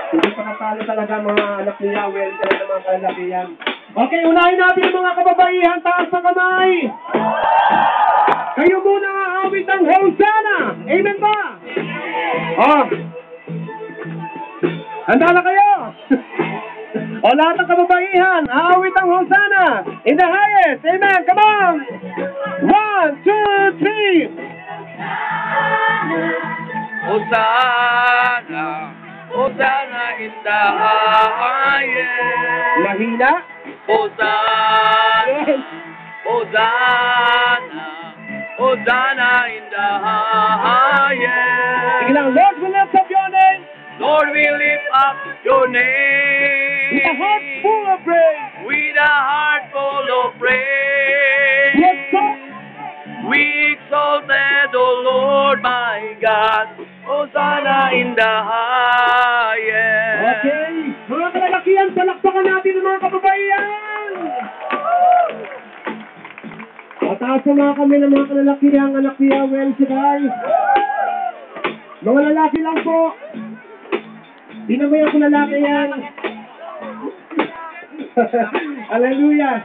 Hindi pa natalo talaga mga anak ni Yahweh, sila ng mga kalalakihan. Okay, unahin natin mga kababaihan, taas ng kamay. Kayo muna ang awit ng Hosanna. Amen ba? Oh. Handa na kayo? O lahat ng kababaihan, awit ang Hosanna in the highest. Amen. Come on. 1, 2, 3. Hosanna, Hosanna in the highest. Mahina. Hosanna, Yes. Hosanna, Hosanna in the highest. Sige lang, Lord, we lift up your name. Lord, we lift up your name. With a heart full of praise. With a heart full of praise. Yes, sir. We exalted, O Lord my God. Hosanna in the highest. Okay. Mga kalalakihan, palakpakan natin ang mga kababaihan. Mataas na mga kami ng mga kalalakihan, anak ni Yahweh Shaddai. Mga lalaki lang po. Di naman ako lalaki yan. Hallelujah.